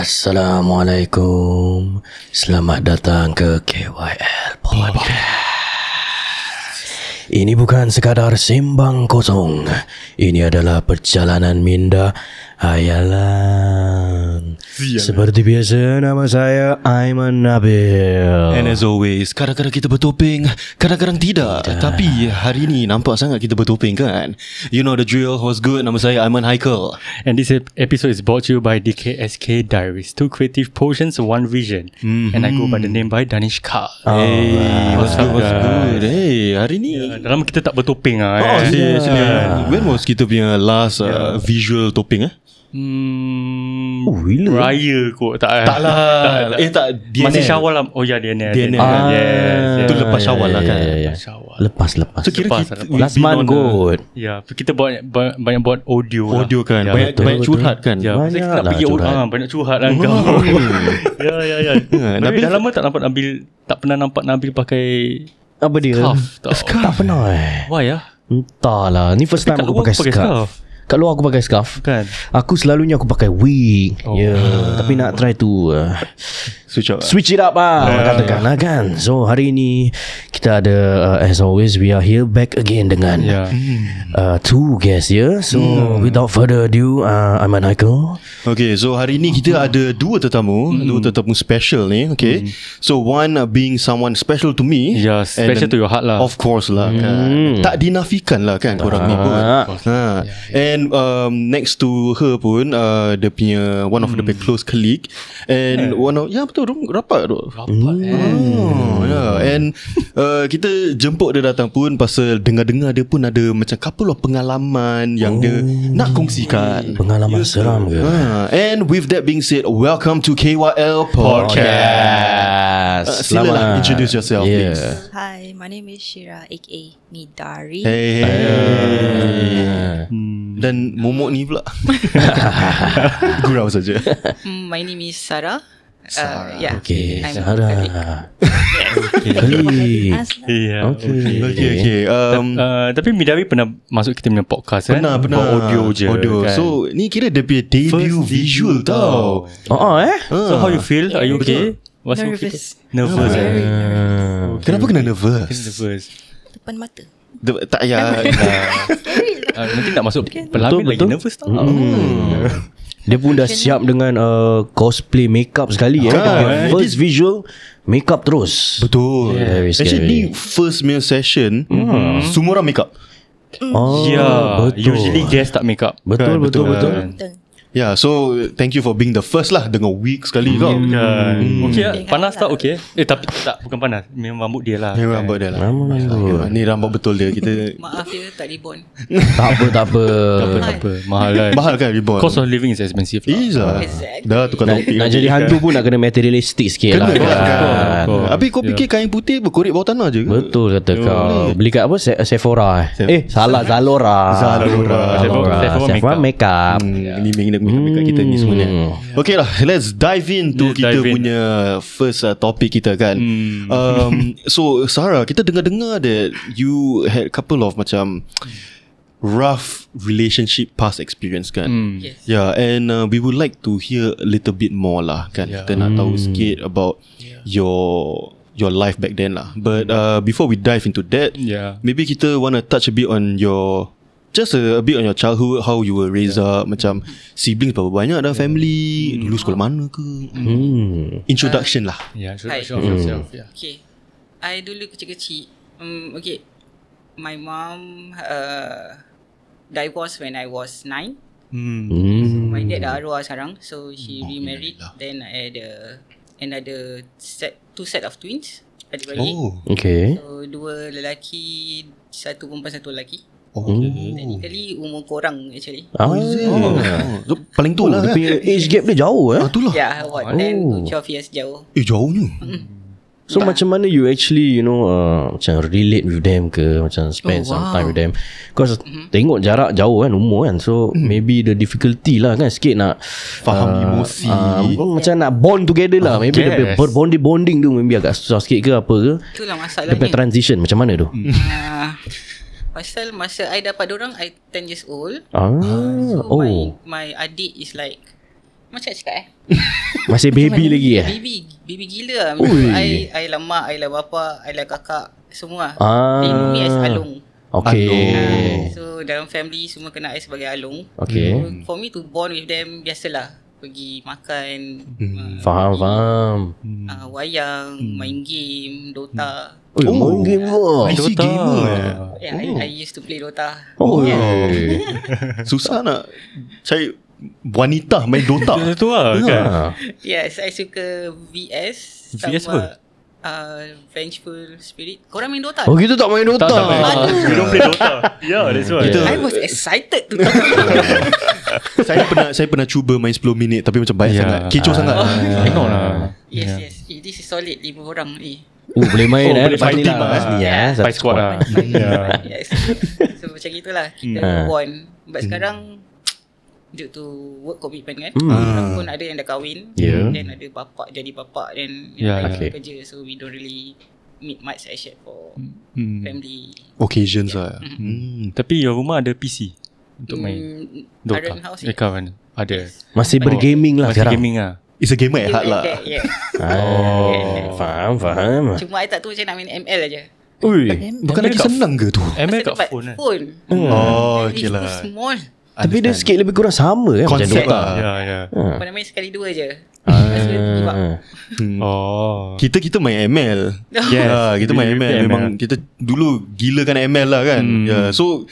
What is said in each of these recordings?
Assalamualaikum. Selamat datang ke KYL Podcast. Ini bukan sekadar sembang kosong. Ini adalah perjalanan minda hayalan. Seperti biasa, nama saya Aiman Nabil. And as always, kadang-kadang kita bertopeng, kadang-kadang tidak. Tapi hari ni nampak sangat kita bertopeng kan. You know the drill. Was good. Nama saya Aiman Haikal. And this episode is brought to you by DKSK Diaries. 2 creative potions, 1 vision. And I go by the name by Danish Carl. Hey, was good. Hey, hari ni Dalam kita tak bertopeng lah. when was kita punya last visual topeng bila? Raya kot tak lah. DNL. Masih Syawal lah. Oh ya, DNL. Yes. Itu lepas Syawal lah kan. Syawal. Lepas. So kira Lepas, kita last month kot. Ya, kita banyak buat audio kan. Ya, Banyak curhat kan. Ya, Banyak kita nak lah pergi curhat. banyak curhat lah kau. Ya. Nabil dah lama tak pernah nampak Nabil pakai Apa dia? scarf tau. Tak pernah Why ya? Entahlah. Ni first time Kat aku luar pakai kau scarf. Kat luar aku pakai scarf. Kan? Aku selalunya aku pakai wig. Tapi nak try tu switch it up katakanlah kan. So hari ni kita ada as always we are here back again dengan two guests here. So without further ado, Aiman Haikal. Okay, so hari ni kita ada dua tetamu special ni. Okay, so one being someone special to me. Yeah, special to your heart lah. Of course lah kan. Tak dinafikan lah kan korang ni pun. And next to her pun dia punya one of the close colleague. And one of betul rapat tu. And kita jemput dia datang pun pasal dengar-dengar dia pun ada macam couple of pengalaman yang dia nak kongsikan. Pengalaman seram ke? And with that being said, welcome to KYL Podcast. Silalah introduce yourself please. Hi, my name is Shira, aka Midari. Hey. Dan momok ni pula gurau saja. My name is Sarah. Okay, I'm Sarah. Yeah. Okay. Tapi Midari pernah masuk kita punya podcast kan? Pernah audio je kan? So ni kira dia punya debut visual tau. So how you feel? Are you okay? What's your Nervous. Nervous. Kenapa kena nervous? Nervous. Depan mata. Tak payah. Nanti nak masuk pelabin lagi nervous tau. Dia pun dah siap dengan cosplay makeup sekali First visual makeup terus. Betul. Very scary. Actually ni first meal session semua orang makeup. Betul. Usually guest tak makeup. Betul. Yeah, so thank you for being the first lah dengan wig sekali kau. Okay lah. Panas tak okay? Tapi tak, bukan panas. Memang rambut dia lah. Memang rambut dia lah. Ni rambut betul dia. Kita Maaf ya, tak reborn. Tak apa. Mahal kan? mahal kan reborn. Cost of living is expensive lah. Is lah. Exactly. Dah tukar topik. Nak jadi hantu pun nak kena materialistic sikit lah kan? Habis kau fikir kain putih berkorek bawah tanah je ke? Betul kata kau. Beli kat apa? Sephora salah, Zalora. Sephora makeup. Ini makeup kita ni sebenarnya. Okay lah, let's dive into kita punya first topik kita kan. So Sarah, kita dengar-dengar that you had couple of macam rough relationship past experience kan. Yes. Yeah, and we would like to hear a little bit more lah kan. Kita nak tahu sikit about your life back then lah. But before we dive into that, maybe kita wanna touch a bit on your just a bit on your childhood, how you were raised up, macam siblings berapa banyak dalam family, dulu sekolah mana ke? Introduction lah. Yeah, Hi. show yourself. Yeah. Okay. I dulu kecil-kecil. Okay. My mom divorced when I was 9. My dad dah arwah sekarang. So she remarried. Then I had another two set of twins. Adik-beradik. Okay. So 2 lelaki, 1 perempuan 1 lelaki. Technically umur korang actually. So, paling tua lah Dia punya age gap dia jauh itulah. Yeah, about 10 to 12 years jauh. Jauhnya. So macam mana you actually macam relate with them ke, macam spend some time with them? Because tengok jarak jauh kan, umur kan. So maybe the difficulty lah kan sikit nak faham emosi. Macam nak bond together lah. Maybe the bonding tu maybe agak susah sikit ke apa ke. Itulah Dia masalahnya. punya transition macam mana tu? Pasal masa I dapat dorang, I 10 years old. Ah, So oh. my adik is like, macam nak cakap Masih baby lagi ya? Baby gila lah. I lah mak, I lah bapa, I lah kakak, semua. They know me as Along. Okay. So dalam family semua kenal I sebagai Along. Okay. So, for me to bond with them, biasalah pergi makan, Faham. wayang, main game, Dota. Main game pun. I see gamer. Yeah, I used to play Dota. Susah nak cari wanita main Dota. Itu lah kan. Yes, I suka VS VS sama Vengeful Spirit. Korang main Dota? Oh, kita tak main Dota. Tak main. We don't play Dota. Yeah, that's why. I was excited to Saya pernah cuba main 10 minit tapi macam banyak sangat. Kecoh sangat. Tengok lah. Yes. This is solid 5 orang. Boleh main boleh pasti fighting lah. lah. Pasti ya. Fight squad lah. Yes. So macam itulah kita bond. But sekarang due to work commitment kan, orang pun ada yang dah kahwin, then ada bapak jadi bapak, then kerja, so we don't really meet much except for family occasions lah. Tapi your rumah ada PC untuk main Dota? Current house Kawan ada. Masih bergaming lah Masih sekarang. gaming lah. It's a gamer at heart lah. Faham. Cuma I tak tahu macam nak main ML aja. Bukan lagi senang ke tu? ML kat Dapat phone kan? phone. Okay lah. It's too small. Tapi dia sikit lebih kurang sama kan macam Konsep Dota. lah. Ya. Pernah main sekali 2 je. Lepas tu give up. Kita main ML. Kita main ML. Memang kita dulu gilakan ML lah kan. So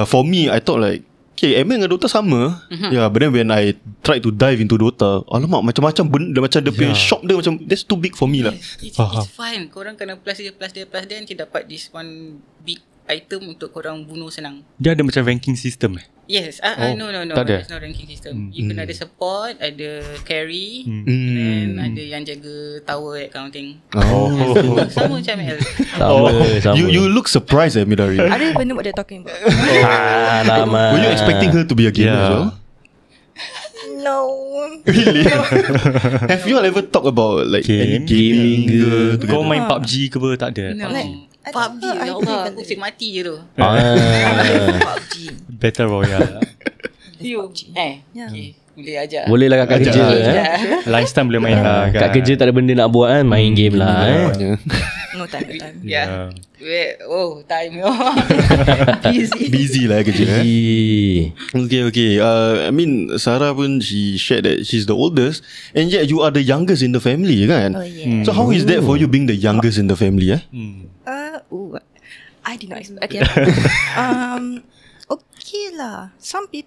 for me I thought like ML dengan Dota sama. But then when I tried to dive into Dota, alamak macam-macam benda, macam dia punya shop dia macam that's too big for me lah. It's fine. Korang kena plus dia then kita dapat this one big item untuk korang bunuh senang. Dia ada macam ranking system Yes. No. Tak ada? There's no ranking system. You kena ada support, ada carry, and ada yang jaga tower that kind of thing. Sama macam ML. Sama. You look surprised Midari. I don't even know what they're talking about. Were you expecting her to be a gamer as well? No. Really? Have you all ever talked about like any gaming ke? Kau main PUBG ke apa? Tak ada. No. I PUBG thought ya I Allah, think aku asyik mati je tu. PUBG. Battle Royale. You Yeah. okay, boleh ajar. Boleh lah kat kerja. Lunch time boleh main lah kan. Kat kerja tak ada benda nak buat kan, main game lah. No time. Yeah. Time. Busy lah kerja. Okay. I mean Sarah pun she shared that she's the oldest and yet you are the youngest in the family kan? Oh yeah. So how is that for you being the youngest in the family I did not expect. Okay. Okay lah.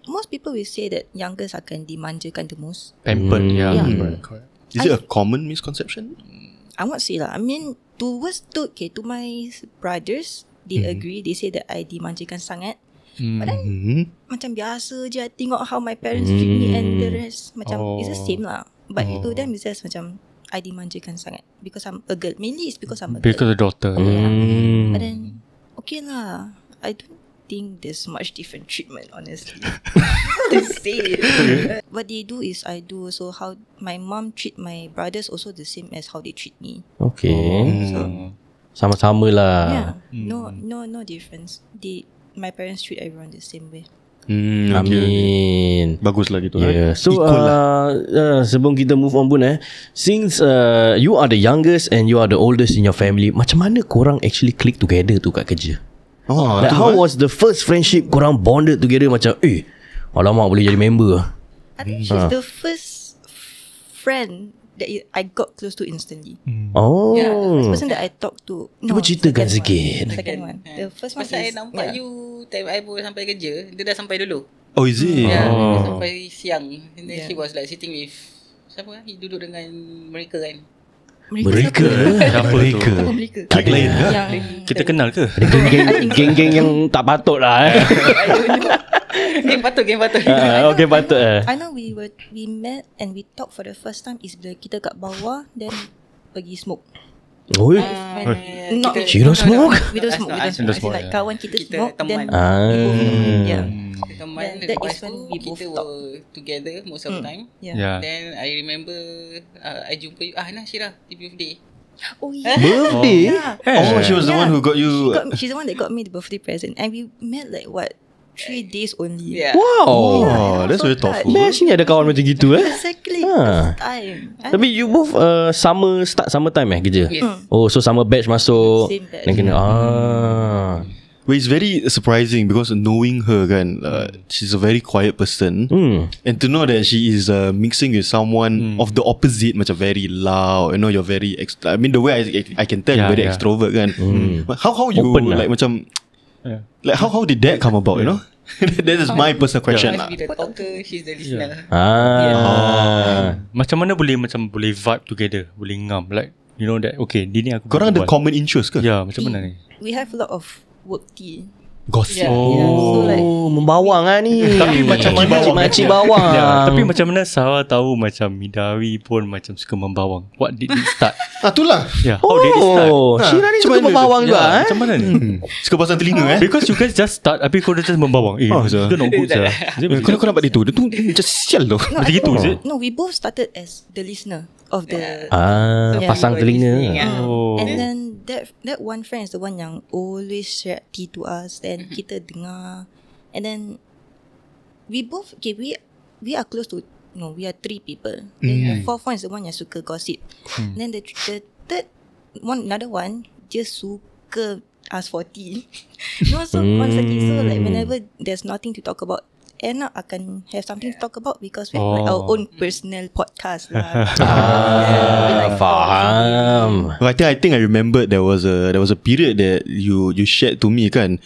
Most people will say that youngest akan dimanjakan the most. Pampered. Correct. Is it a common misconception? I won't say lah. I mean, to my brothers, they agree. They say that I dimanjakan sangat. But then macam biasa je, I tengok how my parents treat me and the rest macam it's the same lah. But to them it's just macam I dimanjakan sangat because I'm a girl. Mainly it's because I'm a girl. Because the daughter. But then okay lah. I don't think there's much different treatment, honestly. To say it. What they do is I do also how my mom treat my brothers also the same as how they treat me. Okay. So Sama-sama lah. yeah, no difference. My parents treat everyone the same way. Amin. Bagus lah gitu So sebelum kita move on pun since you are the youngest and you are the oldest in your family, macam mana korang actually click together tu kat kerja? Like how was the first friendship korang bonded together macam alamak boleh jadi member? I think she's the first friend that I got close to instantly. Yeah, The first person that I talked to. Cuba ceritakan sikit. Second one. The first one Pasal I is nampak you time I baru sampai kerja, dia dah sampai dulu. Oh is it? Yeah, dia sampai siang. And then she was like sitting with siapa He duduk dengan mereka kan. Mereka? Siapa tu? Siapa mereka? Klik lain ke? Kita kenal ke? Geng-geng yang tak patut lah Game patut. Okay patut I know we met and we talked for the first time is bila kita kat bawah then pergi smoke. Oi. Not She don't smoke? We don't smoke. As in like kawan kita smoke teman. then yeah. Teman That lepas is when tu we both kita talk. were together most of the time. Yeah. Then I remember I jumpa you Shira di birthday. Oh yeah. Birthday? Yeah. Oh she was the one who got you She's the one that got me the birthday present and we met like what 3 days only. Yeah. Wow. Oh, that's very thoughtful. Best ni ada kawan macam gitu Exactly. First time. Tapi you both start summer time kerja? Yes. Oh, so summer batch masuk. Same batch. Dan kena Well, it's very surprising because knowing her kan, she's a very quiet person, and to know that she is mixing with someone of the opposite, macam very loud. You know, you're very. I mean, the way I can tell you're very extrovert kan. But how you Open like macam, like how did that come about? You know, that is my personal question Must lah. be the talker, she's the listener. Macam mana boleh vibe together, boleh ngam, like you know that okay, ni aku Korang ada berbual. common interest ke? Ya, macam mana ni? We have a lot of work tea. Gossip. Yeah. So like membawang ni. Tapi macam mana makcik bawang. Tapi macam mana Sarah tahu macam Midawi pun macam suka membawang? What did it start? Itulah. How did it start? Syira ni suka membawang juga Macam mana ni? Suka pasang telinga Because you guys just start, habis kau just membawang. Dia nak good sah. Kau nampak dia tu. Dia tu macam sial tu. no, Macam gitu, is it? No, we both started as the listener of the pasang telinga. And then that one friend is the one yang always share tea to us. Then kita dengar. And then we both we are close to we are 3 people. Then the fourth one is the one yang suka gossip. Then the third one, another one just suka ask for tea. So once again, so like whenever there's nothing to talk about, enak akan have something to talk about because we have like our own personal podcast lah. Faham. I think I remember there was a period that you shared to me kan.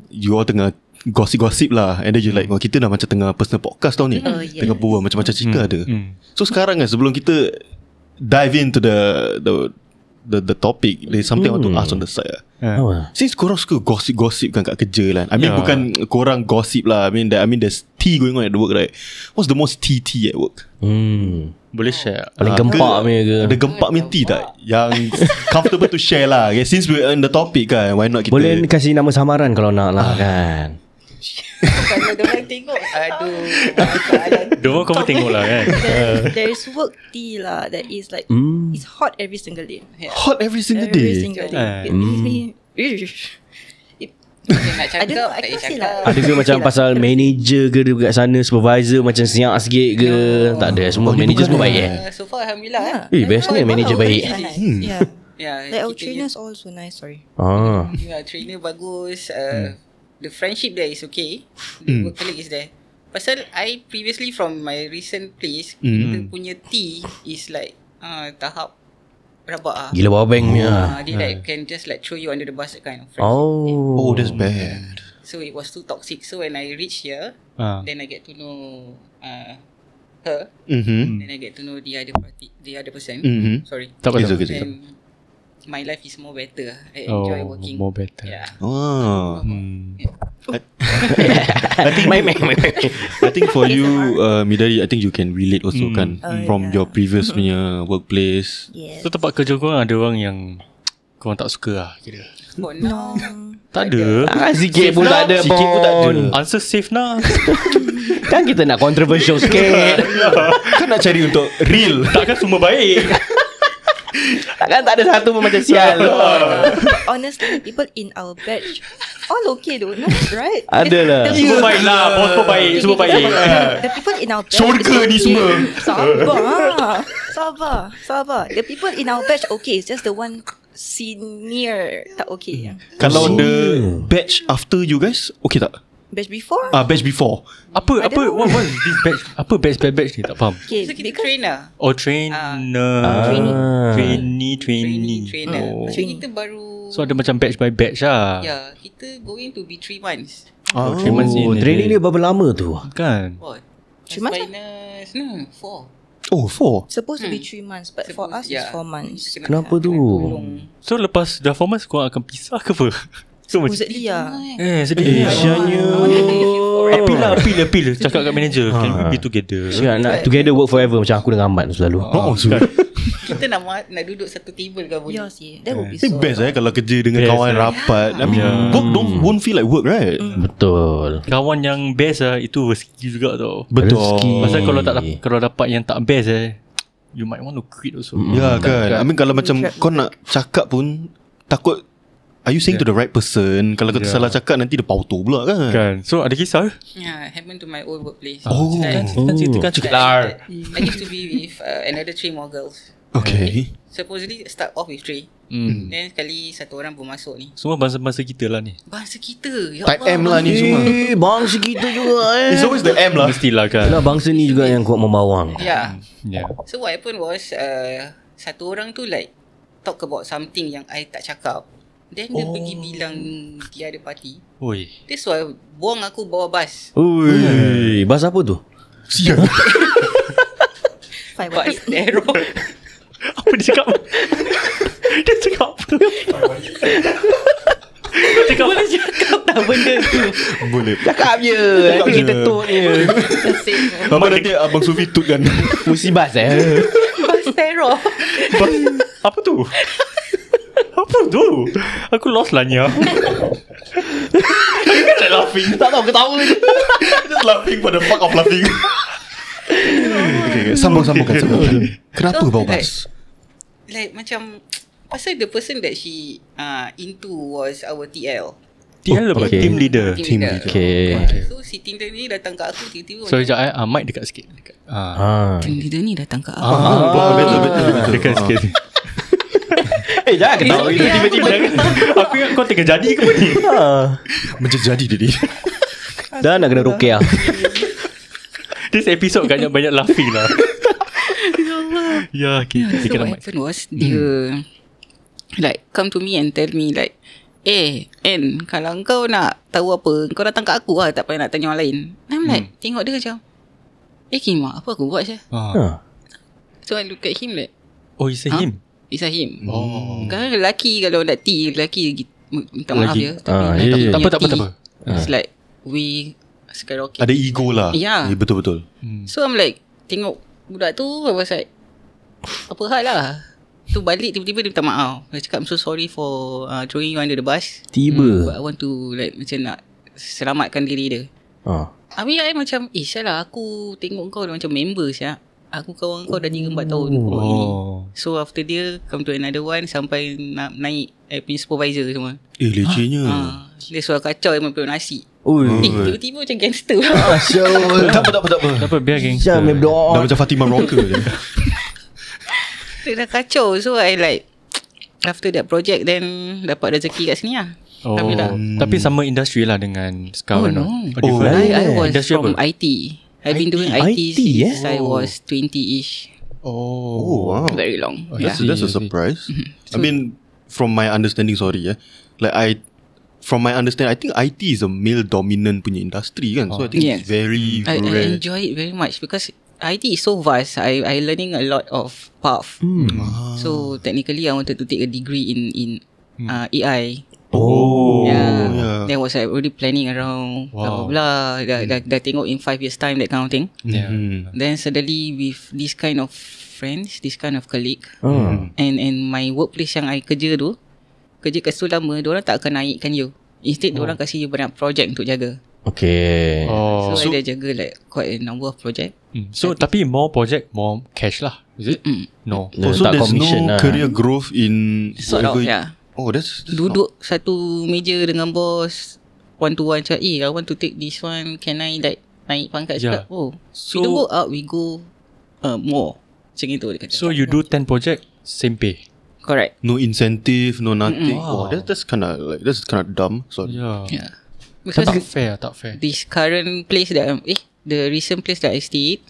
You all tengah gossip lah, and then you like, kita dah macam tengah personal podcast tau ni. Tengah buat macam-macam cerita ada. So sekarang kan, sebelum kita dive into the topic, there's something I want to ask on the side. Since korang suka gossip kan kat kerja lah. I mean bukan korang gossip lah. I mean there's tea going on at work, right? What's the most tea at work? Boleh share? Paling gempak punya ke? Ada gempak punya tea tak? Yang comfortable to share lah. Okay, since we're on the topic kan, why not kita Boleh kasih nama samaran kalau nak lah kan. Kalau diorang tengok, aduh. Diorang kau tengok lah kan. There is work tea lah that is like it's hot every single day. hot every single Every day? single day. It makes me Nak cakap, I tak can't say cakap. lah. Ada ke macam pasal manager ke dekat sana, supervisor macam siap sikit ke? Tak ada, semua manager semua baik So far Alhamdulillah bestnya manager baik. Yeah. Yeah, Like our kita trainers also nice. Sorry. trainer bagus. The friendship there is okay. The work colleague is there. Pasal I previously from my recent place, kita punya tea is like tahap rabak ah. Gila bawa bank punya. They like can just like throw you under the bus, that kind of friendship. Oh, that's bad. So it was too toxic. So when I reach here, then I get to know her. Then I get to know the other person. Sorry. Tak apa. Then my life is more better. I enjoy working. More better. Yeah. I think for you, Midari, I think you can relate also kan from your previous punya workplace. Yes. So tempat kerja korang ada orang yang korang tak suka lah kira? For now, Tak ada. Sikit pun tak ada. Sikit pun tak ada. Answer safe nah. Kan kita nak controversial sikit. Kan nak cari untuk real. Takkan semua baik. Takkan tak ada satu pun macam sial. Honestly, people in our batch all okay though, no? Right? Ada lah. Semua baik lah. Bos pun baik. Semua baik. The people in our batch Syurga is ni okay. semua. Sabar. The people in our batch okay. It's just the one senior tak okay. Kalau the batch after you guys, okay tak? Batch before? Batch before. Apa what is this batch? Apa batch ni tak faham. Okay, so kita trainer. Oh trainer. Trainer. Oh. So kita baru. So ada macam batch by batch lah. Yeah, kita going to be 3 months. 3 months in. Training dia berapa lama tu? Kan. What? 3 months? Minus, no, 4. Oh, 4. Supposed to be 3 months, but for us it's 4 months. Kenapa tu? So lepas dah 4 months korang akan pisah ke apa? So macam Supposedly lah. sedih. Syanya. Appeal cakap kat manager, can we be together? Nak together work forever macam aku dengan Ahmad selalu. Kita nak duduk satu table ke boleh? Yeah, sih. That would be It's so best kalau kerja dengan kawan rapat. I mean, work won't feel like work, right? Betul. Kawan yang best itu rezeki juga tau. Betul. Pasal kalau dapat yang tak best you might want to quit also. Ya kan. I mean kalau macam kau nak cakap pun takut Are you saying to the right person? Kalau kata salah cakap nanti dia pauto pula kan? Kan. So ada kisah? Yeah, happened to my old workplace. Ceritakan I used to be with another 3 more girls. Okay. Supposedly start off with 3. Then sekali satu orang pun masuk ni. Semua bangsa-bangsa kita lah ni. Bangsa kita. Ya Type Allah. M lah ni semua. Bangsa kita juga It's always the M lah. Mestilah kan. Yalah, bangsa ni juga yang kuat membawang. Yeah. Yeah. So what happened was satu orang tu like talk about something yang I tak cakap. Then dia pergi bilang the other party. Oi. That's why buang aku bawa bas. Ui, bas apa tu? Sial. Bas terror. Apa dia cakap? Dia cakap apa? Dia cakap Boleh cakap tak benda tu? Boleh. Cakap je. Nanti kita tut je. Apa nanti Abang Sufi tut kan? Mesti bas Bas terror. apa tu? Apa tu? Aku lost lah Nya. Aku kan laughing. Tak tahu ketawa je. Just laughing for the fuck of laughing. Okay. Sambung-sambungkan. Kenapa So, bawa bas? Like macam pasal the person that she into was our TL. TL apa? Okay. Team leader. Team leader. Okay. So si team leader ni datang kat aku tiba-tiba. Sorry sekejap mic dekat sikit. Team leader ni datang kat aku. Betul. Dekat sikit. Jangan ketawa Tiba-tiba aku ingat kau tengah jadi ke apa ni? Menjadi dia ni. Dah nak kena rukiah. This episode banyak laughing lah. Ya, So what happened was dia like come to me and tell me like, En, kalau kau nak tahu apa, kau datang kat aku lah, tak payah nak tanya orang lain. I'm like tengok dia macam Kim, apa aku buat je? So I look at him like, Oh, it's a him. It's a him. Kalau lelaki, kalau nak lelaki minta maaf Lagi. je. Tapi Tak apa. It's like we skyrocket. Ada ego lah. Ya. Betul-betul. So I'm like tengok budak tu, I was like, apa hal lah. Tu balik tiba-tiba dia minta maaf. Dia cakap I'm so sorry for throwing you under the bus. But I want to like macam nak selamatkan diri dia. Habis I macam salah aku tengok kau dah macam member siap. Aku kawan kau dah 3-4 tahun ini. So after dia come to another one sampai nak naik punya supervisor semua. Lecehnya. Dia suruh kacau memang penuh nasi. Tiba-tiba macam gangster. Tak apa. Biar gangster. Dah macam Fatimah Rocker je. Dia dah kacau. So I like after that project then dapat rezeki kat sini lah. Alhamdulillah. Tapi sama industri lah dengan sekarang. I was industri from apa? IT. I've been doing IT since I was 20-ish. Wow. Very long. That's a surprise. I mean, from my understanding, from my understanding, I think IT is a male dominant punya industry kan. So I think it's very I rare. enjoy it very much because IT is so vast. I learning a lot of path. So technically I wanted to take a degree in AI. Then was I already planning around blah blah blah. Dah tengok in 5 years time that kind of thing. Then suddenly with this kind of friends, this kind of colleague, and my workplace yang I kerja kat situ lama, diorang tak akan naikkan you. Instead diorang kasih you banyak project untuk jaga. Okay. So I dah jaga like quite a number of project. So tapi more project, more cash lah. Is it? No. So there's commission no career growth in Sort of, yeah. Oh, that's Duduk satu meja dengan bos, one to one cakap, I want to take this one, can I like naik pangkat? Cakap, we don't go out, we go more. Macam itu dia kata. So you do 10 project, same pay. Correct. no incentive, no nothing. Wow. That's kind of dumb. Sorry. Yeah. Tak fair. This current place that the recent place that I stayed,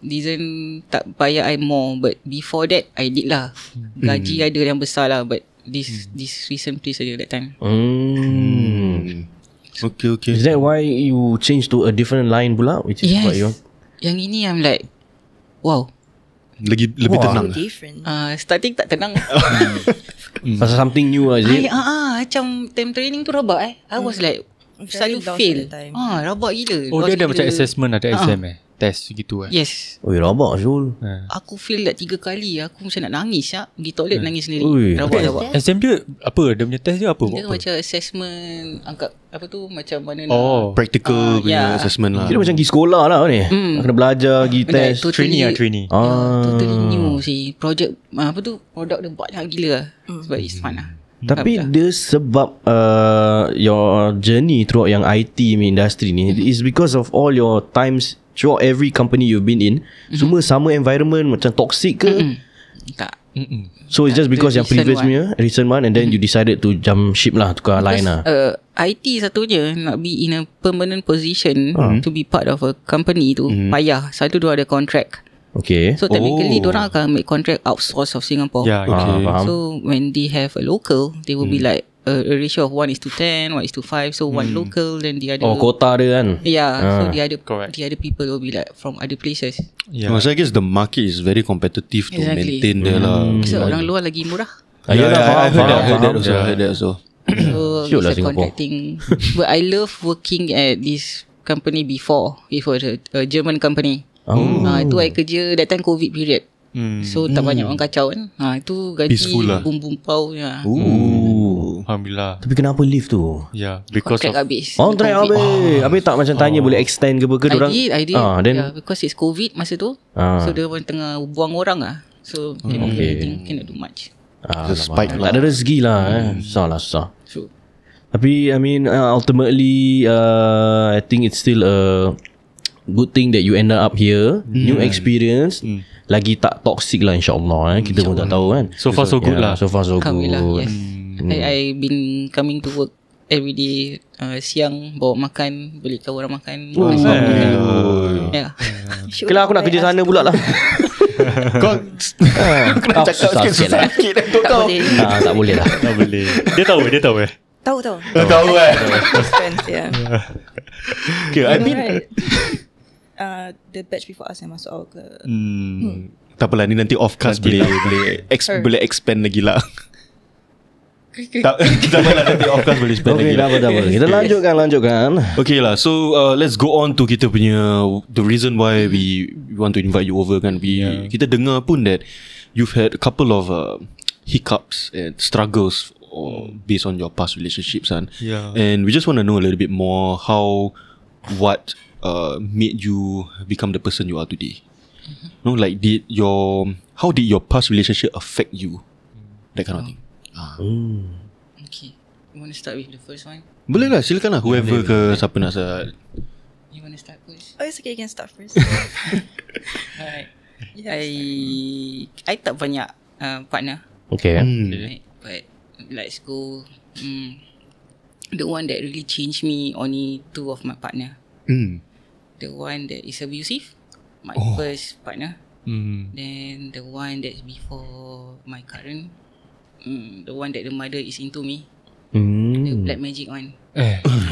didn't tak bayar I more, but before that I did lah. Gaji ada yang besar lah, but this recent place aja that time. Okay. Is that why you change to a different line pula? Which is what you want? Yang ini I'm like, wow. Lebih tenang. Different. Starting tak tenang. Pasal something new lah, is it? Macam time training tu rabak I was like selalu lost fail. at the time. Rabak gila. Oh, dia ada macam gila. assessment, ada exam test gitu Yes. Oi, rabak Zul. Aku fail dah 3 kali. Aku macam nak nangis Pergi toilet nangis sendiri. Ui. Rabak. Exam dia apa? Dia punya test dia apa? Dia macam assessment angkat apa tu, macam mana Practical punya assessment lah. Kira macam pergi sekolah lah ni. Kena belajar, pergi test. Trainee. Totally new sih. Project apa tu, produk dia banyak gila lah. Sebab it's fun lah. Tapi dia sebab your journey throughout yang IT industry ni is because of all your times throughout every company you've been in, semua sama environment macam toxic ke? Tak. So it's just because yang previous punya recent one and then you decided to jump ship lah, tukar line lah. IT satunya nak be in a permanent position to be part of a company tu payah. Satu dua ada contract. Okay. So technically diorang akan make contract outsource of Singapore. Faham. So when they have a local, they will be like a ratio of 1:10, 1:5. So one local, then the other. Kota dia kan. So the other people will be like from other places. So I guess the market is very competitive to maintain there lah. So orang luar lagi murah. I heard that also. So it's a contracting. But I love working at this company before. It was a German company. Itu I kerja that time COVID period. So tak banyak orang kacau kan. Itu gaji bum-bum pau. Alhamdulillah. Tapi kenapa leave tu? Because contract of habis. Contract habis. Habis tak macam tanya boleh extend ke apa ke dorang? I did. Then because it's COVID masa tu. So dia pun tengah buang orang lah. So cannot do much. Spike tak ada rezeki lah. Susah. True. Tapi I mean ultimately I think it's still a good thing that you end up here. New experience. Lagi tak toxic lah insyaAllah. Kita pun tak tahu kan. So far so good lah. So far so good. Yes. I've been coming to work every day. Siang bawa makan, belikan orang makan. Okay lah, aku nak kerja sana pula lah. Kau nak cakap sikit kau. Tak boleh lah. Tak boleh. Dia tahu Tahu Tahu friends, Okay, I mean the batch before us yang masuk awal ke. tak apalah, ni nanti off cast boleh expand lagi lah. Tak apalah, nanti off cast boleh expand lagi. Okay, tak apa. Kita lanjutkan. Okay lah, so let's go on to kita punya the reason why we want to invite you over kan. Kita dengar pun that you've had a couple of hiccups and struggles based on your past relationships kan. And we just want to know a little bit more what made you become the person you are today. No, like how did your past relationship affect you? That kind of thing. Okay, you want to start with the first one? Boleh lah, silakan lah. Whoever ke siapa nak start. You want to start first? Oh, it's okay, you can start first. Alright. I tak banyak partner. Okay. Right? But let's go. The one that really changed me, only two of my partner. The one that is abusive, my first partner. Then the one that's before my current, the one that the mother is into me, the black magic one.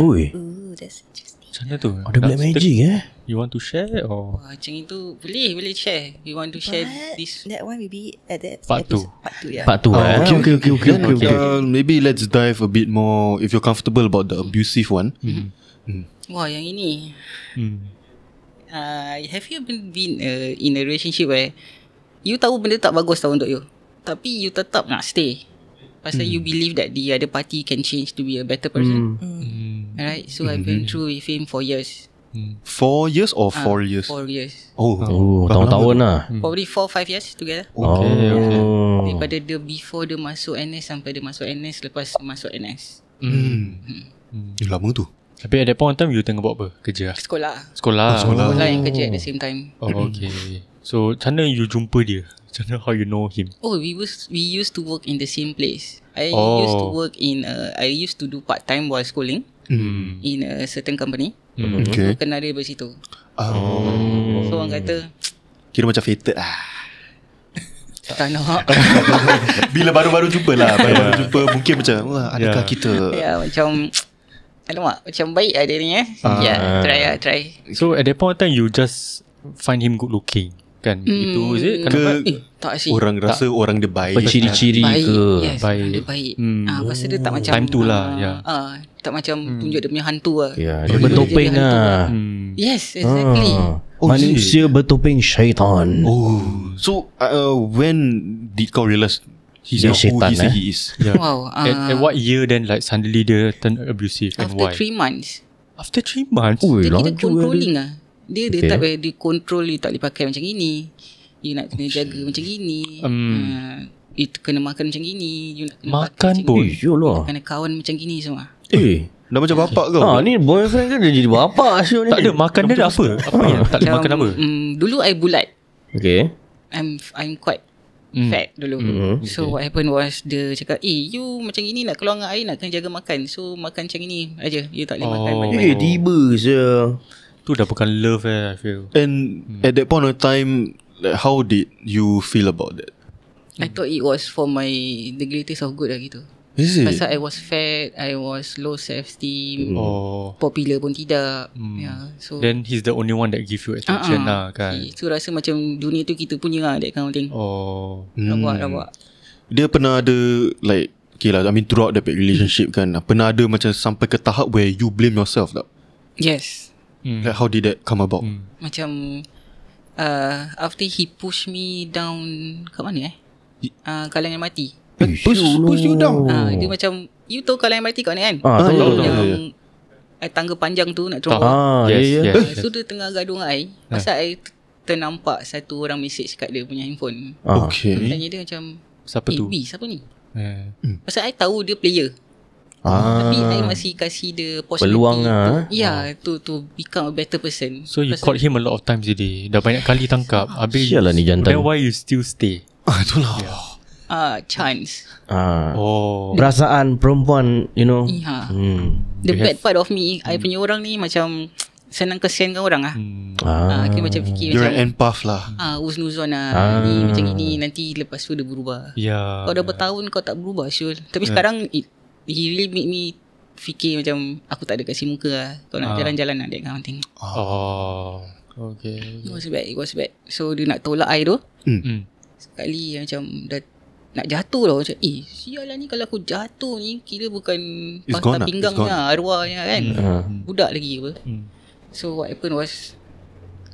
Oi, That's interesting. Macam mana tu? ada black magic You want to share or? Macam itu boleh share. You want to share this? That one will be at that Part two. Part 2, yeah. Part 2 Okay. Maybe let's dive a bit more, if you're comfortable, about the abusive one. Wah, yang ini. Have you been in a relationship where you tahu benda tak bagus tau untuk you, tapi you tetap nak stay pasal you believe that the other party can change to be a better person. Alright, so I've been through with him for years. 4 years or 4 years? 4 years. Tahun-tahun lah. Probably 4-5 years together. Daripada dia before dia masuk NS sampai dia masuk NS, lepas masuk NS. Lama tu. Tapi at that point in time you tengah buat apa? Kerja? Sekolah yang kerja at the same time. Okay. So macam mana you jumpa dia? Macam mana how you know him? We used to work in the same place. I used to do part time while schooling in a certain company. Okay. Kenal dia dari situ. So orang kata kira macam fated lah. Tak nak. Bila baru-baru jumpa lah. Baru-baru jumpa mungkin macam adakah kita macam alamak, macam baik ada ni try. So at that point in time you just find him good looking kan? Itu is it? Tak sih. Orang rasa orang dia baik. Ciri-ciri ke? Yes, dia baik. Pasal dia tak macam time tu lah. Tak macam tunjuk dia punya hantu lah. Dia bertopeng lah. Yes, exactly. Manusia bertopeng syaitan. So when did kau realise he's Dia who syaitan, he say he is? Wow. At what year then like suddenly dia turn abusive and why? After 3 months. After 3 months? Dia controlling lah. Dia type dia control, you tak boleh pakai macam gini, you nak kena jaga macam gini. kena makan macam gini, you nak kena Makan macam pun. gini, Yolah. kena kawan macam gini semua. Dah macam bapak kau. Ni boyfriend kan dia jadi bapak Syul ni. Tak ada makan dia apa? Apa yang tak boleh makan apa? Dulu I bulat. Okay. I'm quite fat dulu. So what happened was dia cakap, you macam gini nak keluar dengan I nak kena jaga makan. So makan macam gini aja. You tak boleh makan banyak-banyak. Tiba je. Tu dah bukan love I feel. And at that point of time, like, how did you feel about that? I thought it was for the greatest of good lah gitu. Is it? Pasal I was fat, I was low self-esteem, popular pun tidak. Yeah, so Then he's the only one that give you attention lah kan. So rasa macam dunia tu kita punya lah, that kind of thing. Rabak. Dia pernah ada like, okay lah, I mean throughout the relationship kan, pernah ada macam sampai ke tahap where you blame yourself tak? Yes. Like how did that come about? Macam after he push me down kat mana Kalangan Mati. Push you down. Dia macam, you tahu Kalangan Mati kat mana kan? tahu. Yang tangga panjang tu nak turun. Yes. So dia tengah gaduh dengan I. Pasal I ternampak satu orang message kat dia punya handphone. Okay. Tanya dia macam, Siapa tu? B, siapa ni? Pasal I tahu dia player. Tapi I masih kasih dia possibility Peluang to become a better person. So you caught him a lot of times jadi. Dah banyak kali tangkap. Habis Sialah ni jantan. then why you still stay? Itulah. Chance. Perasaan perempuan, you know. The bad part of me, I punya orang ni macam senang kesiankan orang lah. Kita macam fikir You're macam an empath lah. Uznuzon lah, ni macam gini, nanti lepas tu dia berubah. Kau dah bertahun kau tak berubah Syul. Tapi sekarang he really make me fikir macam aku tak ada kasih muka lah. Kau nak jalan-jalan nak that kind of thing. Okay. It was bad. So dia nak tolak I tu, sekali macam dah nak jatuh lah. Macam sial lah ni, kalau aku jatuh ni kira bukan patah pinggangnya, arwahnya kan. Budak lagi apa. So what happened was,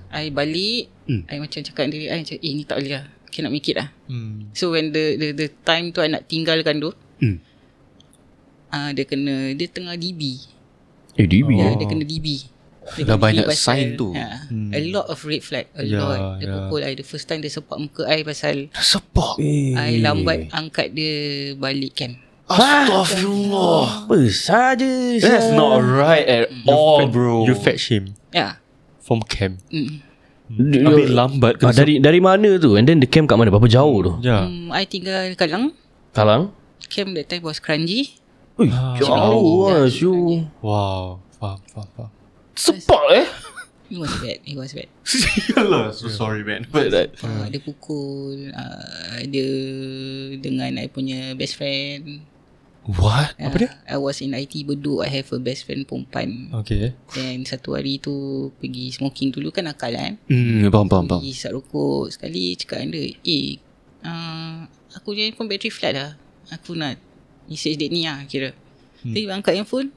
I balik, I macam cakap dengan diri I macam, ni tak boleh lah, cannot make it lah. So when the time tu I nak tinggalkan tu, dia tengah DB. DB dia kena DB. Dah banyak sign tu. A lot of red flag. A lot. Dia pukul I. The first time dia sepak muka I pasal sepak. I lambat angkat dia balik camp. Astaghfirullah. Apa saja. That's not right at all, bro. You fetch him from camp. Habis lambat dari mana tu? And then the camp kat mana? Berapa jauh tu? I tinggal Kalang. Camp that time was Kranji. Jauh lah Syul. Wow. Faham. sepak It was bad. Sialah, so sorry man. But that dia pukul dia dengan I punya best friend. What? Apa dia? I was in IT Bedok. I have a best friend perempuan. Okay. Then satu hari tu pergi smoking dulu kan, akal kan. Faham. Pergi isap rokok. Sekali cakap dengan dia, aku je handphone battery flat lah, aku nak message date ni lah kira. Dia angkat handphone,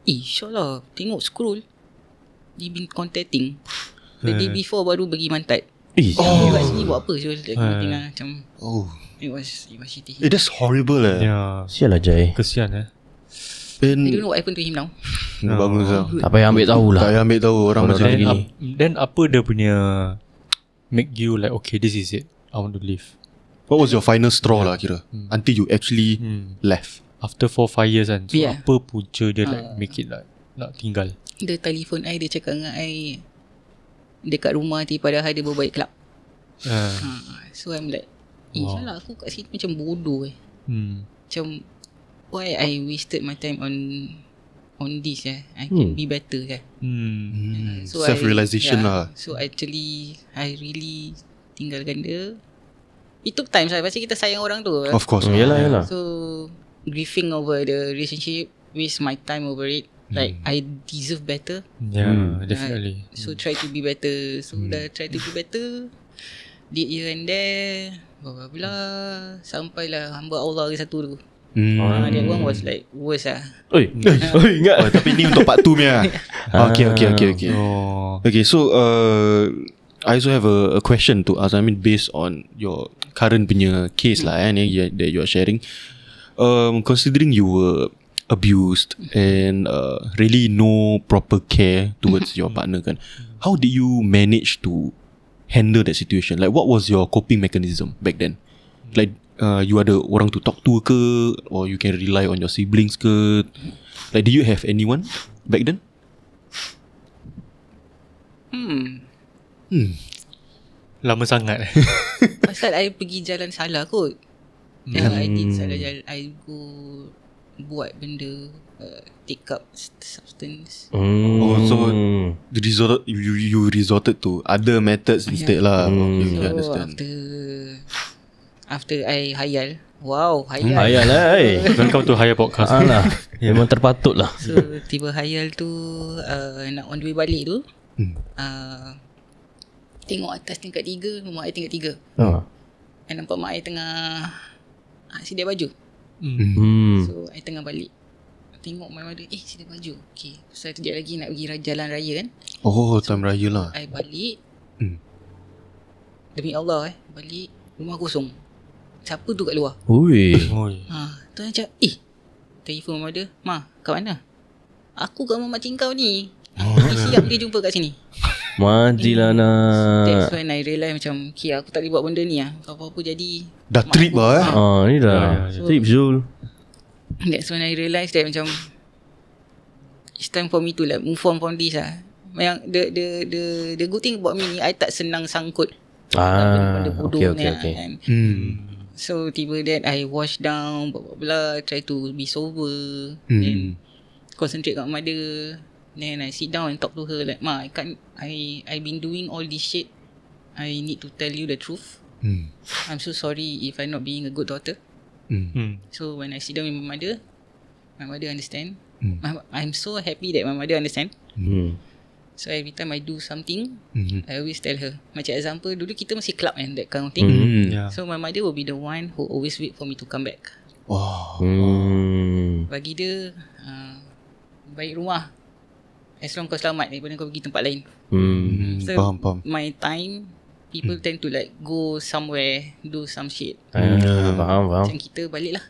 insyaAllah tengok scroll, dia been contacting the day before baru pergi mantat. Dia kat sini buat apa Syul? Macam It was shitty. That's horrible Sial lah Jai. Kesian I don't know what happened to him now. Bagus lah. Tak payah ambil tahu lah. Tak payah ambil tahu orang macam ni. Then apa dia punya make you like, okay, this is it, I want to leave? What was your final straw lah kira until you actually left? After 4-5 years kan. So Yeah. apa punca dia like make it like nak tinggal? Dia telefon I, dia cakap dengan I dekat rumah dia, padahal dia berbaik club. So I'm like, salah aku kat sini macam bodoh Macam why I wasted my time on this I can be better kan. So self-realization lah. So actually I really tinggalkan dia. It took time lah, pasal kita sayang orang tu. Of course. Yalah. So grieving over the relationship, waste my time over it. Like I deserve better. Yeah, definitely. So try to be better. So dah try to be better, did here and there, blah blah blah, sampailah hamba Allah ke satu tu. That one was like worse lah. Ingat. Tapi ni untuk part 2 punya. Okay. Okay, so I also have a question to ask. I mean, based on your current punya case lah that you are sharing, considering you were abused and really no proper care towards your partner kan, how did you manage to handle that situation? Like, what was your coping mechanism back then? Like, you ada orang to talk to ke, or you can rely on your siblings ke? Like, do you have anyone back then? Lama sangat. Pasal I pergi jalan salah kot. I did salah jalan. I go buat benda, take up substance. Oh, so you resorted to other methods instead lah. Okay, So understand. after I hayal. Wow, hayal. Hayal lah. Welcome to Higher Podcast. Alah, memang terpatut lah. So tiba hayal tu, nak on the way balik tu, tengok atas tingkat 3, rumah I tingkat 3. I nampak mak I tengah sedia baju. So I tengah balik, tengok my mother, sedia baju. Okay, so sekejap lagi nak pergi jalan raya kan. Oh, time raya lah. I balik, demi Allah balik, rumah kosong. Siapa tu kat luar? Ui. Tu macam, telefon mama dia, Ma, kat mana? Aku kat rumah makcik kau ni. Siap dia jumpa kat sini. Majilah nak. That's when I realise macam, okay, aku tak boleh buat benda ni lah. Apa-apa jadi Dah trip lah Ni dah trip Zul. That's when I realise that macam it's time for me to like move on from this lah. Yang the good thing about me ni, I tak senang sangkut benda bodoh ni okay. kan. So tiba that I wash down, blah blah blah, try to be sober, and concentrate kat mother. Then I sit down and talk to her like, Ma, I've been doing all this shit. I need to tell you the truth. I'm so sorry if I'm not being a good daughter. So when I sit down with my mother understand. I'm so happy that my mother understand. So every time I do something, I always tell her. Macam example, dulu kita masih club and that kind of thing. So my mother will be the one who always wait for me to come back. Bagi dia, baik rumah, as long kau selamat daripada kau pergi tempat lain. So faham. my time, people tend to like go somewhere, do some shit. Faham. Macam kita balik lah.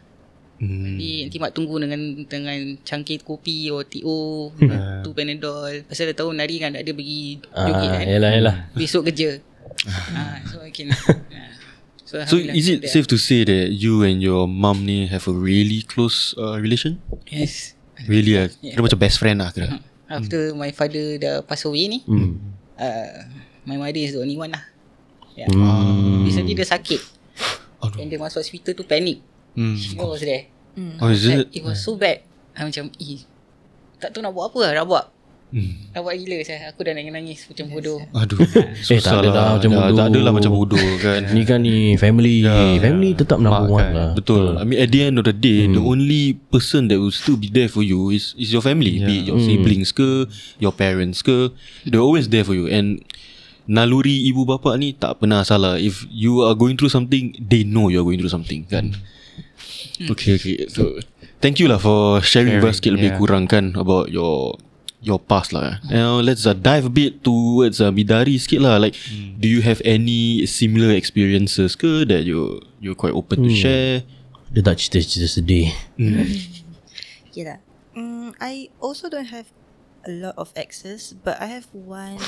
Nanti mak tunggu dengan cangkir kopi or TO, tu Panadol. Pasal dah tahu nari kan, tak ada pergi joget kan. Yalah. Besok kerja. So I can. So is it safe to say that you and your mum ni have a really close relation? Yes. Really kira macam best friend lah kira. After my father dah pass away ni, my mother is the only one lah. Recently dia sakit, and dia masuk hospital tu panic. She was there. Oh, is it? It was so bad. Macam tak tahu nak buat apa lah. Rabak gila saya. Aku dah nangis macam bodoh. Aduh, tak ada lah macam bodoh. Tak ada lah macam bodoh kan. Ni kan ni family. Family tetap number one lah. Betul. I mean at the end of the day, the only person that will still be there for you is your family. Be it your siblings ke, your parents ke, they're always there for you. And naluri ibu bapa ni tak pernah salah. If you are going through something, they know you are going through something kan. Okay. So thank you lah for sharing with us sikit lebih kurang kan about your past lah. Now let's dive a bit towards Bidari sikit lah. Like, do you have any similar experiences ke that you're quite open to share? Dia tak cerita-cerita sedih. Okay lah. I also don't have a lot of exes, but I have one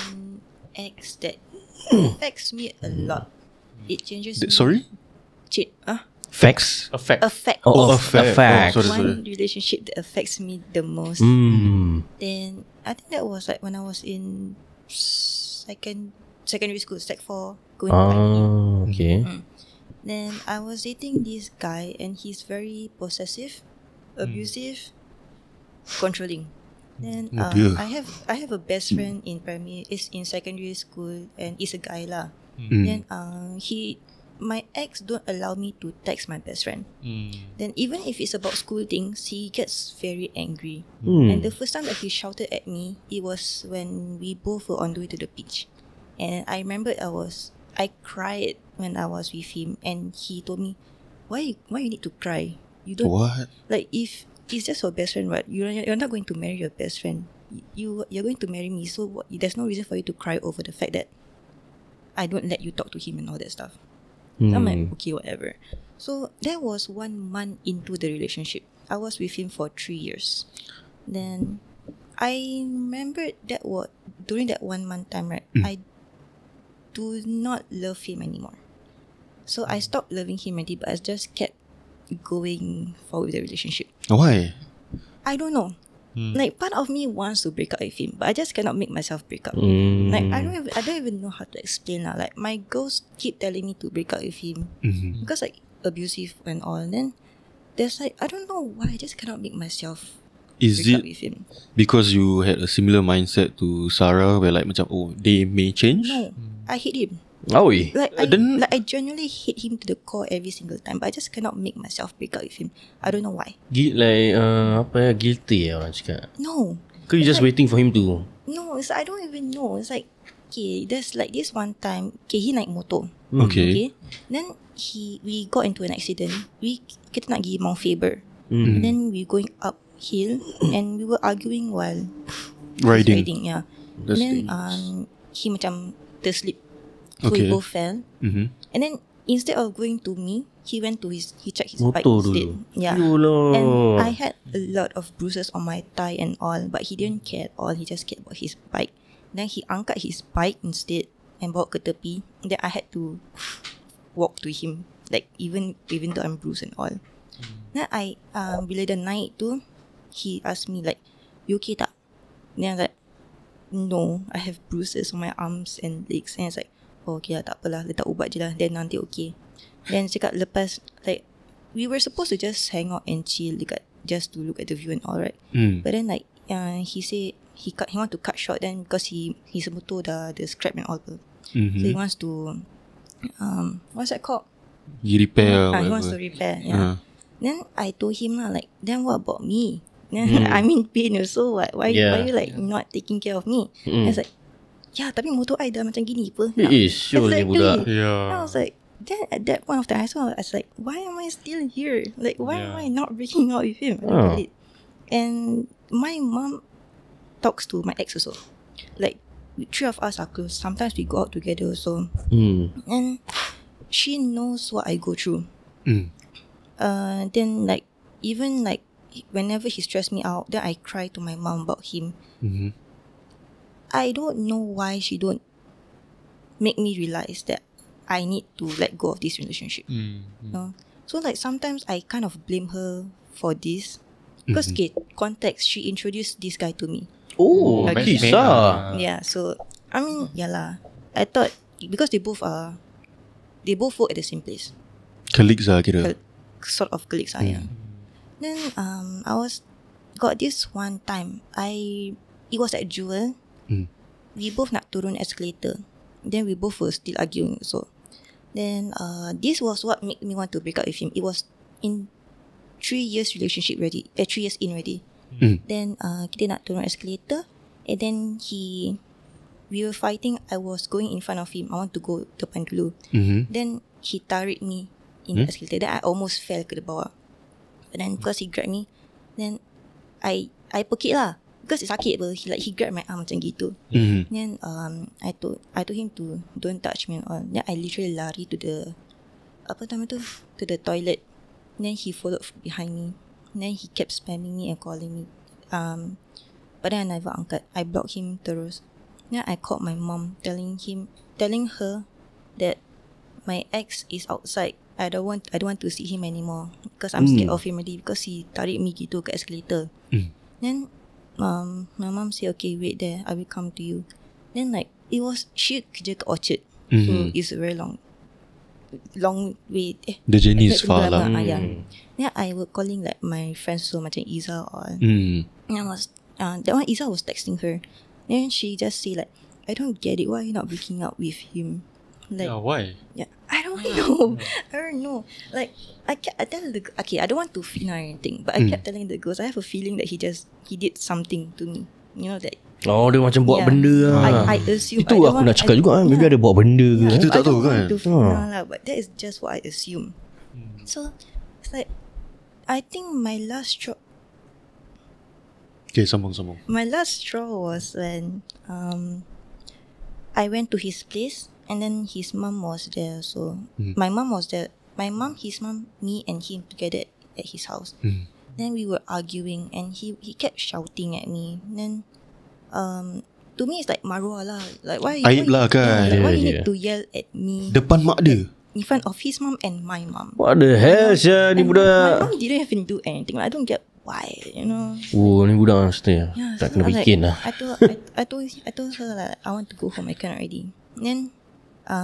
ex that affects me a lot. It changes me. Sorry? Facts? Affect. Oh, affect. One relationship that affects me the most. Then I think that was like when I was in secondary school, Sec 4, going to IE. Okay. Then I was dating this guy, and he's very possessive, abusive, controlling. Then I have a best friend in secondary school, and he's a guy lah. Then my ex don't allow me to text my best friend. Then even if it's about school things, he gets very angry. And the first time that he shouted at me, it was when we both were on the way to the beach. And I remember I cried when I was with him, and he told me, why you need to cry? You don't. What? Like, if it's just your best friend, right? You're not going to marry your best friend. You're going to marry me, so there's no reason for you to cry over the fact that I don't let you talk to him and all that stuff. So I'm like, okay, whatever. So that was 1 month into the relationship. I was with him for 3 years. Then I remember during that 1 month time, right? I do not love him anymore. So I stopped loving him already, but I just kept going forward with the relationship. Why? I don't know. Like part of me wants to break up with him, but I just cannot make myself break up. Like I don't even know how to explain lah. Like my girls keep telling me to break up with him because like abusive and all. Then there's like I don't know why I just cannot make myself Is break up it with him. because you had a similar mindset to Sarah, where like macam they may change? No, I hate him. Oh, Like I genuinely hate him to the core every single time, but I just cannot make myself break up with him. I don't know why. Guilty orang cakap. No. Ke you just waiting for him to? No, it's I don't even know. It's like okay, there's like this one time, okay, he naik motor. Okay. Then we got into an accident. Kita nak pergi Mount Faber. And then we going uphill and we were arguing while riding. Yeah. And then he macam terslip. So we both fell. And then instead of going to me, he checked his bike instead. Yeah. And I had a lot of bruises on my thigh and all, but he didn't care at all. He just cared about his bike. Then he angkat his bike instead and bawa ke tepi. Then I had to walk to him, like even though I'm bruised and all. Then bila dah naik tu, he asked me like, "You okay tak?" Then I was like, "No, I have bruises on my arms and legs." And it's like, "Oh, okay lah, tak apalah, letak ubat je lah, then nanti okay." Then cakap lepas, like we were supposed to just hang out and chill dekat, just to look at the view and all, right? But then like he say he want to cut short, then because his motor dah the scrap and all, so he wants to what's that called? You repair. He wants to repair. Yeah. Then I told him lah, like, then what about me? I'm in pain also. Why you like not taking care of me? I was like, yeah, tapi motor I dah macam gini apa. Surely budak. I was like, then at that point of time, I was like, why am I still here? Like, why am I not breaking out with him? I don't get it. And my mom talks to my ex also. Like, three of us are close. Sometimes we go out together also. And she knows what I go through. Then like, even like, whenever he stressed me out, then I cry to my mom about him. I don't know why she don't make me realize that I need to let go of this relationship. No? So like sometimes I kind of blame her for this. Because context, she introduced this guy to me. Oh, kisah. Yeah, so I mean, yeah lah. I thought because they both work at the same place. Colleagues lah kira. Sort of colleagues yeah. Then got this one time it was at Jewel. We both nak turun escalator. Then we both were still arguing so. Then this was what made me want to break up with him. It was in 3 years relationship already. 3 years in already. Then kita nak turun escalator. And then we were fighting. I was going in front of him. I want to go depan dulu. Then he tarik me in the escalator. Then I almost fell ke bawah. But then because he grabbed me, then I pekik lah. Because it's sakit apa. He grabbed my arm macam gitu. Then I told him to don't touch me and all. Then I literally lari to the to the toilet. Then he followed behind me. Then he kept spamming me and calling me. But then I never angkat. I blocked him terus. Then I called my mom, telling her that my ex is outside. I don't want to see him anymore because I'm scared of him already because he tarik me gitu ke escalator. Then my mom said, okay, wait there, I will come to you. Then like she kerja ke Orchard, so it's a very long way. The journey is far lah. Then I was calling like my friends so macam Iza or and I was that one Iza was texting her. Then she just say like, I don't get it, why are you not breaking up with him? Like, why? Yeah, I don't know. I don't know. Like I tell I don't want to feel or anything, but I kept telling the girls I have a feeling that he did something to me. You know that. Oh, dia macam buat benda lah. I assume. Itu aku nak cakap juga maybe ada buat benda ke. Kita tak tahu kan. I don't want to feel lah, but that is just what I assume. So it's like I think my last straw. Okay, sambung. My last straw was when I went to his place. And then his mum was there. So my mum was there. My mum, his mum, me and him together at his house. Then we were arguing and he kept shouting at me. Then to me it's like maruah lah. Like why you need to yell at me? Depan mak dia? in front of his mom and my mom. What the hell sya ni My budak. mom didn't even do anything. I don't get why, you know. Oh ni budak mesti. Yeah, Tak so kena like, bikin lah. I told her like I want to go home. I cannot already. Then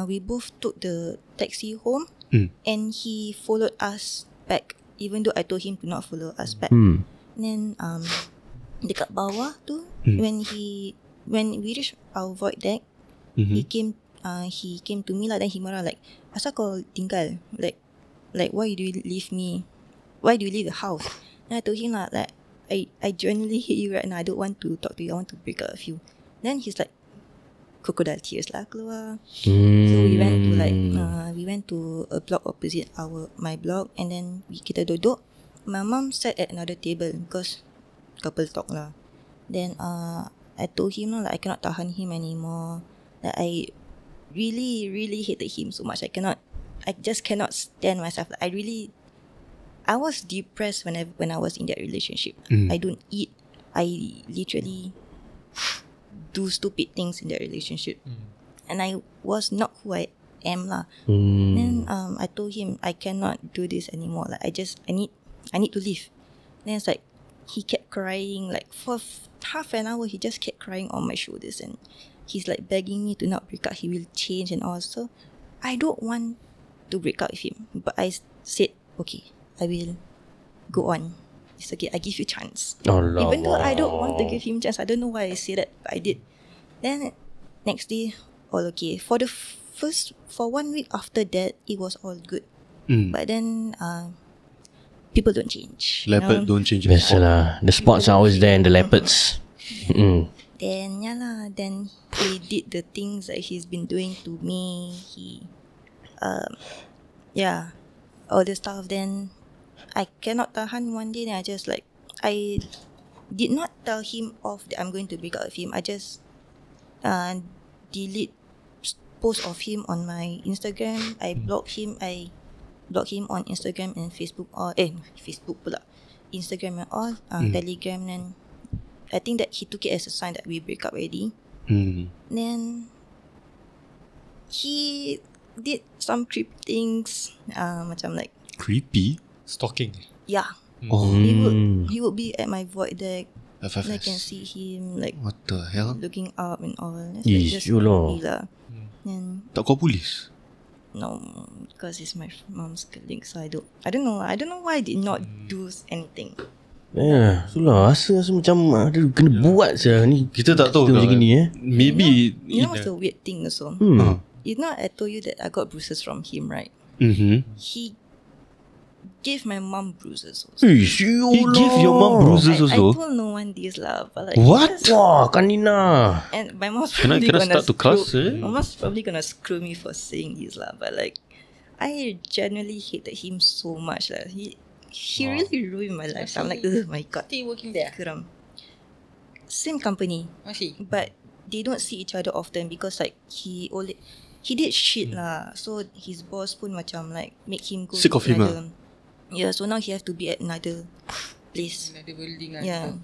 we both took the taxi home, and he followed us back, even though I told him to not follow us back. Then dekat bawah tu, when we reached our void deck, he came to me lah. Then he marah like, asal kau tinggal? Like why do you leave me? Why do you leave the house? Then I told him lah, like I genuinely hate you right now. I don't want to talk to you. I want to break up with you. Then he's like, crocodile tears lah keluar. So we went to a block opposite my block, and then kita duduk. My mom sat at another table because couple talk lah. Then I told him lah, like I cannot tahan him anymore. Like I really hated him so much. I just cannot stand myself. Like, I was depressed when I was in that relationship. I don't eat. I literally do stupid things in that relationship, and I was not who I am lah. Then I told him I cannot do this anymore. Like I need to leave. Then it's like he kept crying, like for half an hour. He just kept crying on my shoulders, and he's like begging me to not break up. He will change and all. So I don't want to break up with him, but I said okay, I will go on. It's okay, I give you chance. Even though I don't want to give him chance. I don't know why I say that, but I did. Then next day, all okay. For 1 week after that, it was all good. But then people don't change. Leopard don't change. Biasalah. The spots are always there in the leopards. Then then he did the things that he's been doing to me. He all the stuff. Then I cannot tahan one day. Then I just like, I did not tell him off that I'm going to break up with him. I just delete post of him on my Instagram. I block him on Instagram and Facebook, or Facebook pula, Instagram and all, Telegram. Then I think that he took it as a sign that we break up already. Then he did some creepy things, macam like creepy stalking. Yeah. He would be at my void deck. FFS. And I can see him like, what the hell? looking up and all. That's Yes, you know. And Tak call police? no, because it's my mom's colleague, so I don't know why I did not do anything. Itulah rasa macam ada kena buat saja ni. Kita tak tahu macam gini Maybe you know what's the weird thing also? You know, I told you that I got bruises from him, right? He gave my mom bruises also. He gave your mom bruises I also? told no one this lah, but like, What? Wah, Kanina. and my mom's Can I probably gonna start to cuss? my mom's probably gonna screw me for saying this lah, but like, I genuinely hated him so much lah. He really ruined my life. I'm like, oh my god. Still working there? Geram. Same company, Masih? but they don't see each other often because like he did shit lah. So his boss pun macam like make him go Sick to of him another. Yeah, so now he have to be at another place. Another building lah. Yeah.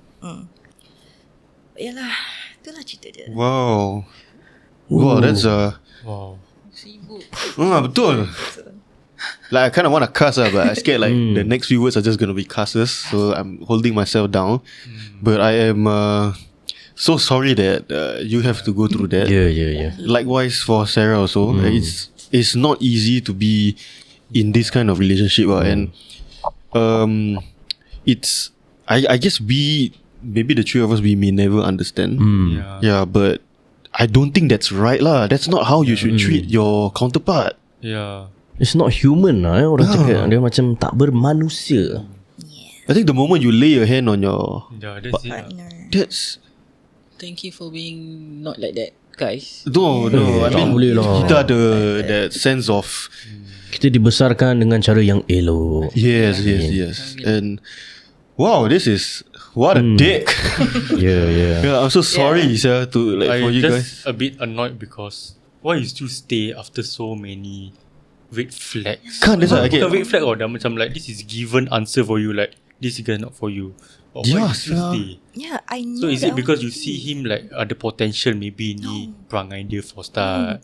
Yalah, itulah cerita dia. Wow. Wow, that's Wow. Sibuk. betul. Like I kind of want to cuss but I scared like the next few words are just going to be cusses, so I'm holding myself down. But I am so sorry that you have to go through that. Yeah. Likewise for Sarah also. It's not easy to be in this kind of relationship and it's I guess maybe the three of us, we may never understand. Yeah, but I don't think that's right lah. That's not how you should treat your counterpart. Yeah. It's not human lah. Orang cakap dia macam tak bermanusia. I think the moment you lay your hand on your That's it. Partner. that's Thank you for being not like that, guys. no. I tak mean, boleh lah. kita ada that sense of Kita dibesarkan dengan cara yang elok. yes. And wow, this is what a dick. Yeah. Yeah, I'm so sorry, sir, to like for I'm you just guys. a bit annoyed because why you still stay after so many red flags? Can't, that's why I get- Bukan red flag or dah macam like this is given answer for you, like this guy not for you. But Yeah, why you still sia. stay? Yeah, I know. So is it that because one you see him like ada potential maybe ni perangai dia for start?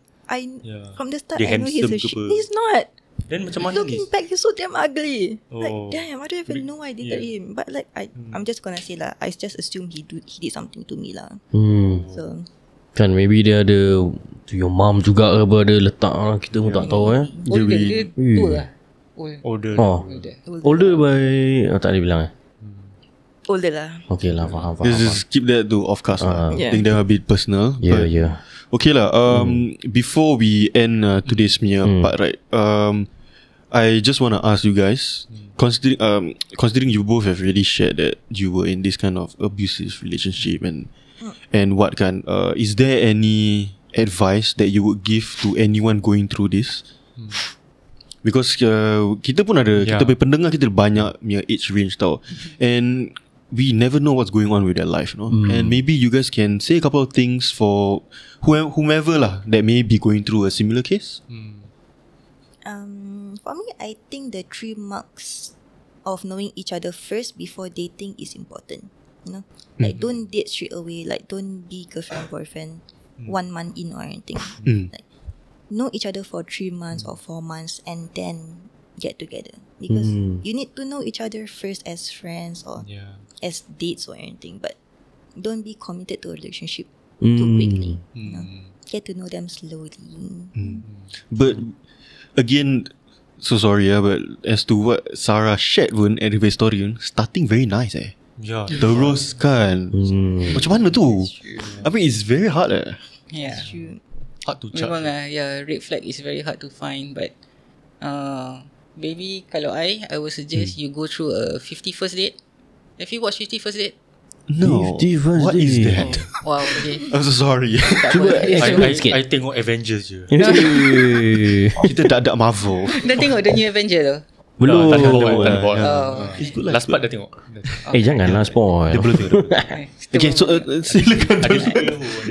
from the start Dia I know he's a handsome ke apa? He's not. Then macam mana ni? Looking back, he's so damn ugly. Like Oh. damn, I don't even know why I dated him. But like I'm just gonna say lah, I just assume he did something to me lah. So Kan maybe dia ada to your mom juga ke apa, dia letak lah, kita pun tak tahu Older dia tua lah. Older. Older by tak boleh bilang older lah. Okay lah, faham. Just keep that to off cast lah. Yeah. Think that a bit personal. but Yeah. Okay lah. Before we end today's part, right? I just want to ask you guys, considering you both have already shared that you were in this kind of abusive relationship and what kind, is there any advice that you would give to anyone going through this? Because kita pun ada, kita punya pendengar kita banyak punya age range tau, and we never know what's going on with their life, no? And maybe you guys can say a couple of things for whomever lah that may be going through a similar case. For me, I think the 3 marks of knowing each other first before dating is important. You know, like don't date straight away. Like don't be girlfriend boyfriend 1 month in or anything. Like know each other for 3 months or 4 months and then get together, because you need to know each other first as friends or as dates or anything. But don't be committed to a relationship too quickly. You know, get to know them slowly. But again, so sorry but as to what Sarah shared pun at the story, starting very nice terus kan. Macam mana tu? I mean it's very hard Yeah. True. Hard to judge. Memang red flag is very hard to find. But maybe kalau I would suggest you go through a 50 first date. Have you watched 50 first date? No. 50 first What is date. that? Wow, okay. I'm so sorry. Cuba I tengok Avengers je. Kita tak ada Marvel. Dah tengok the new Avenger tu? Belum. Tak buat. It's good lah. Last part dah tengok. Janganlah spoil. Dia belum tengok. Okay, so silakan. Ada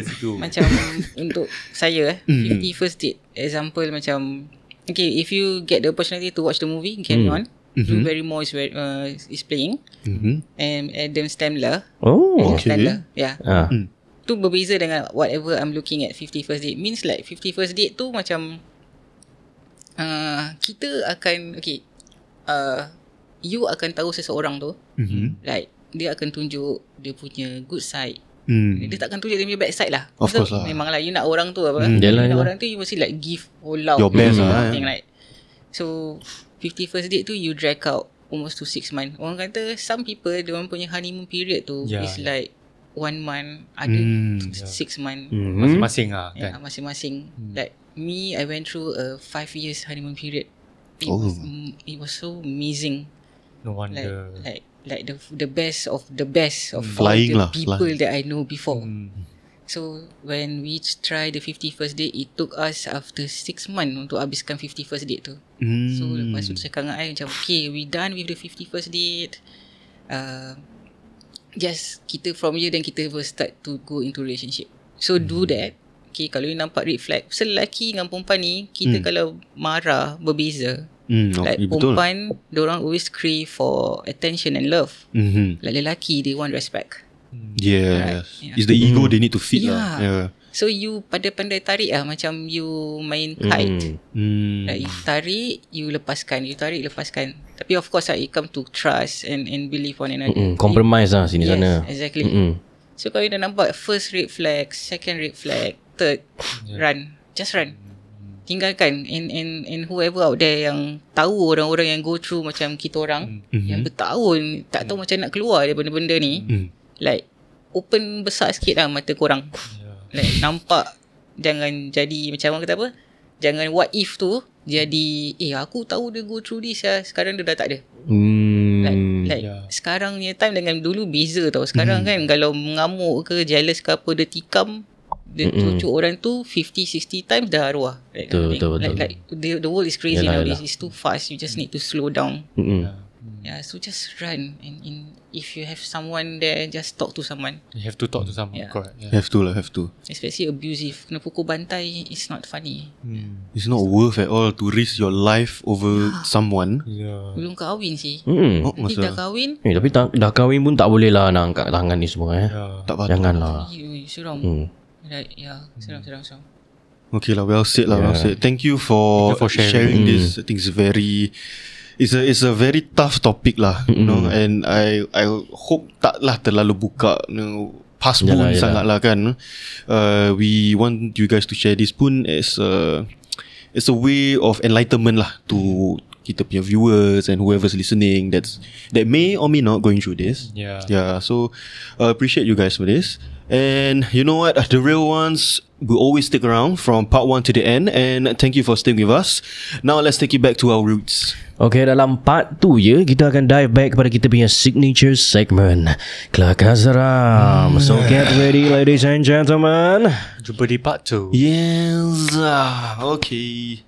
situ. Macam untuk saya 50 first date, example macam, okay, if you get the opportunity to watch the movie, carry on. Drew Barrymore is playing, and Adam Sandler. Oh, okay. Sandler, yeah. Mm. Tu berbeza dengan whatever I'm looking at 50 first date. Means like 50 first date tu macam kita akan, okay, you akan tahu seseorang tu, like dia akan tunjuk dia punya good side. Dia takkan tunjuk dia punya bad side lah. Of course lah. Memang lah, you nak orang tu apa, Yalah, you nak yalah. orang tu, you mesti like give all out Your best lah, something like. So 50 first date tu you drag out almost to 6 months. Orang kata some people diorang punya honeymoon period tu is like 1 month, ada 6 months. Masing-masing lah Yeah, kan. masing-masing. Like me, I went through a 5 years honeymoon period. It was so amazing. No wonder. Like the best of the best of Flying all lah, the people flying. that I know before. So when we try the 50 first date, it took us after 6 months untuk habiskan 50 first date tu. So lepas tu cakap dengan I macam, okay, we done with the 50 first date. Just kita from here then kita will start to go into relationship. So do that. Okay, kalau you nampak red flag, lelaki dengan perempuan ni, kita kalau marah berbeza. Like betul. perempuan, diorang always crave for attention and love. Like lelaki, they want respect. Yes. Right. It's the ego they need to feed Yeah. lah. Yeah. So you pandai-pandai tarik lah, macam you main kite. Like you tarik, you lepaskan. You tarik, lepaskan. Tapi of course it come to trust and believe one another. Compromise lah sini sana. Exactly. So kalau you dah nampak first red flag, second red flag, third, run. Just run. Tinggalkan. And whoever out there yang tahu orang-orang yang go through macam kita orang, yang bertahun tak tahu macam nak keluar daripada benda ni, like open besar sikit lah mata korang. Like nampak, jangan jadi macam orang kata apa, jangan what if tu jadi aku tahu dia go through this ya, sekarang dia dah tak ada. Like sekarang ni time dengan dulu beza tau. Sekarang kan kalau mengamuk ke jealous ke apa, dia tikam, dia cucuk orang tu 50-60 times dah arwah. Betul. Like the world is crazy nowadays. Yalah. It's too fast. You just need to slow down. Yeah, so just run. And if you have someone there, just talk to someone. You have to talk to someone. Yeah. Correct. Yeah. Have to lah, have to. Especially abusive. Kena pukul bantai, it's not funny. It's not worth at all to risk your life over someone. Yeah. Belum kahwin sih. Oh, Tapi dah kahwin, Tapi dah kahwin pun tak boleh lah nak angkat tangan ni semua Tak patut. Janganlah. seram. Right, yeah, seram. Okay lah, well said lah, well said. Thank you for sharing this. I think it's a very tough topic lah, you know, and I hope taklah terlalu buka, you know, pas pun sangat lah kan. We want you guys to share this pun as a way of enlightenment lah to kita punya viewers and whoever's listening that may or may not going through this. So appreciate you guys for this. And you know what, the real ones will always stick around from part 1 to the end. And thank you for staying with us. Now let's take it back to our roots. Okay, dalam part 2 kita akan dive back kepada kita punya signature segment Kelakar Seram. So get ready ladies and gentlemen. Jumpa di part 2. Yes. Okay.